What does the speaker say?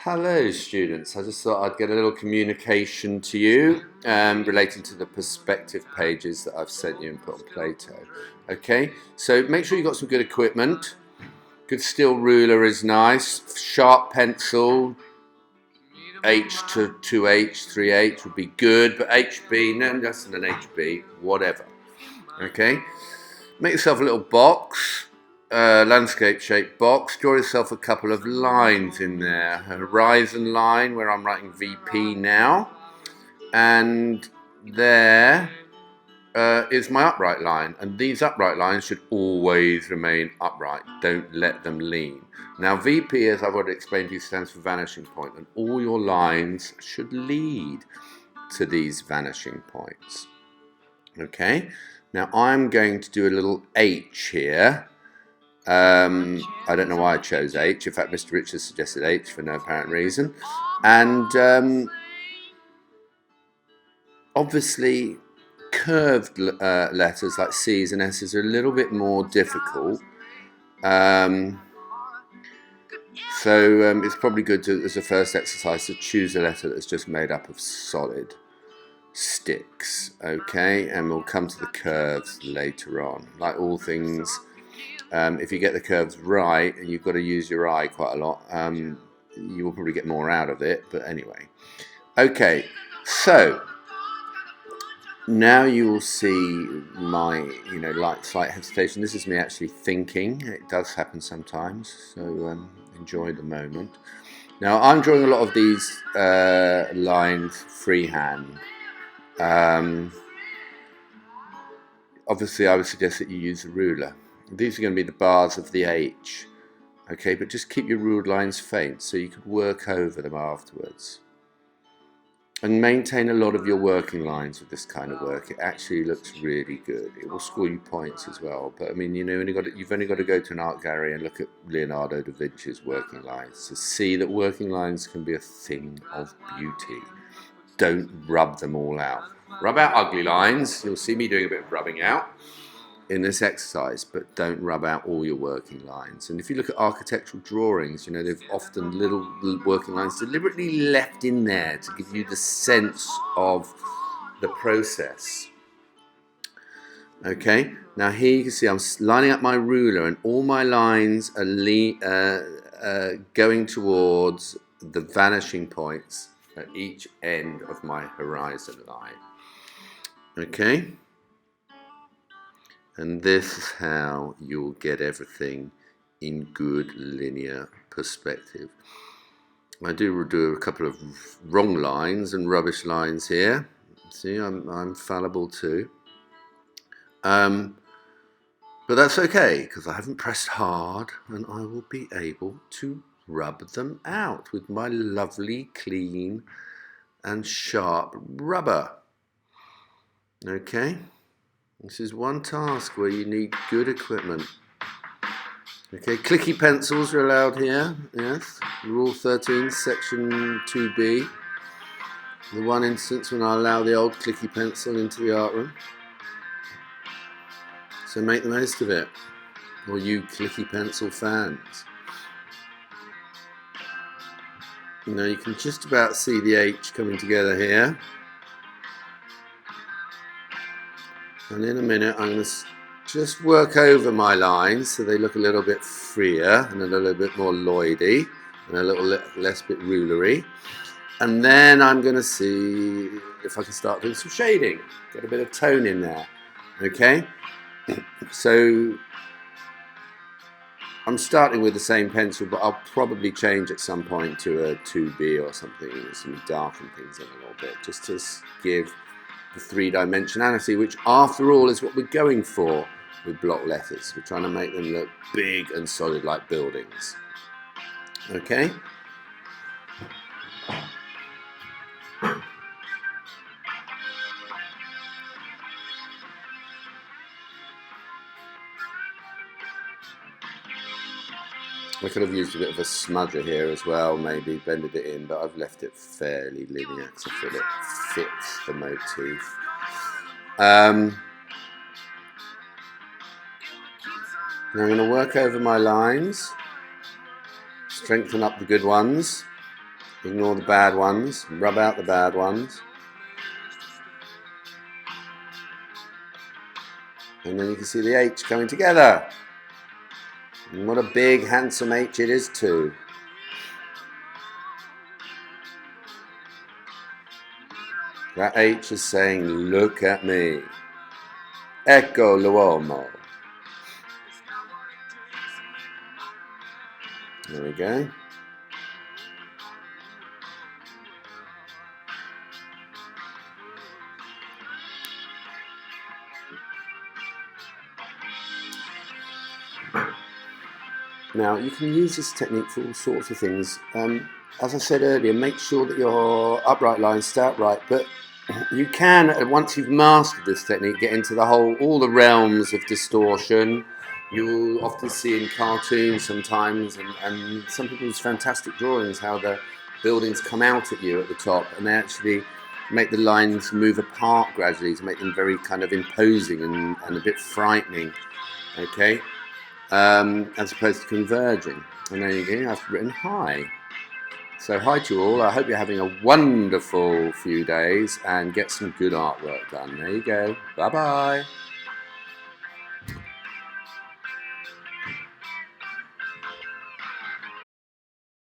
Hello students, I just thought I'd get a little communication to you relating to the perspective pages that I've sent you and put on Plato. Okay, so make sure you've got some good equipment. Good steel ruler is nice, sharp pencil, H to 2H, 3H would be good, but HB, no less than an HB, whatever. Okay, make yourself a little box. Landscape shaped box. Draw yourself a couple of lines in there. A horizon line where I'm writing VP now, and there is my upright line, and these upright lines should always remain upright. Don't let them lean. Now VP, as I've already explained to you, stands for vanishing point, and all your lines should lead to these vanishing points. Okay, now I'm going to do a little H here. I don't know why I chose H. In fact, Mr. Richards suggested H for no apparent reason. And obviously, curved letters like C's and S's are a little bit more difficult. So it's probably good to, as a first exercise, to choose a letter that's just made up of solid sticks. Okay, and we'll come to the curves later on. Like all things, if you get the curves right, and you've got to use your eye quite a lot, you will probably get more out of it. But anyway, okay, so now you will see my, like slight hesitation. This is me actually thinking. It does happen sometimes, so enjoy the moment. Now I'm drawing a lot of these lines freehand. Obviously I would suggest that you use a ruler. These are going to be the bars of the H, okay, but just keep your ruled lines faint so you could work over them afterwards. And maintain a lot of your working lines with this kind of work. It actually looks really good. It will score you points as well. But I mean, you've only got to go to an art gallery and look at Leonardo da Vinci's working lines to see that working lines can be a thing of beauty. Don't rub them all out. Rub out ugly lines. You'll see me doing a bit of rubbing out in this exercise, but don't rub out all your working lines. And if you look at architectural drawings, they've often little working lines deliberately left in there to give you the sense of the process. Okay, now here you can see I'm lining up my ruler, and all my lines are going towards the vanishing points at each end of my horizon line. Okay, and this is how you'll get everything in good linear perspective. I do a couple of wrong lines and rubbish lines here. See, I'm fallible too. But that's okay, because I haven't pressed hard, and I will be able to rub them out with my lovely, clean and sharp rubber. Okay, this is one task where you need good equipment. Okay, clicky pencils are allowed here, yes. Rule 13, section 2B. The one instance when I allow the old clicky pencil into the art room. So make the most of it, or you clicky pencil fans. Now you can just about see the H coming together here. And in a minute I'm going to just work over my lines so they look a little bit freer and a little bit more Lloydy and a little less bit rulery. And then I'm going to see if I can start doing some shading, get a bit of tone in there. Okay, so I'm starting with the same pencil, but I'll probably change at some point to a 2B or something, some darken things in a little bit, just to give the three-dimensionality, which after all is what we're going for with block letters. We're trying to make them look big and solid like buildings. Okay? I could have used a bit of a smudger here as well, maybe blended it in, but I've left it fairly linear because I feel it fits the motif. Now I'm going to work over my lines, strengthen up the good ones, Ignore the bad ones. Rub out the bad ones. And then you can see the H coming together. And what a big, handsome H it is too. That H is saying, look at me. Ecco l'uomo. There we go. Now, you can use this technique for all sorts of things. As I said earlier, make sure that your upright lines stay upright, but you can, once you've mastered this technique, get into all the realms of distortion. You'll often see in cartoons sometimes, and some people's fantastic drawings, how the buildings come out at you at the top, and they actually make the lines move apart gradually to make them very kind of imposing and a bit frightening, okay? As opposed to converging. And there you go, I've written hi. So hi to you all. I hope you're having a wonderful few days and get some good artwork done. There you go. Bye bye.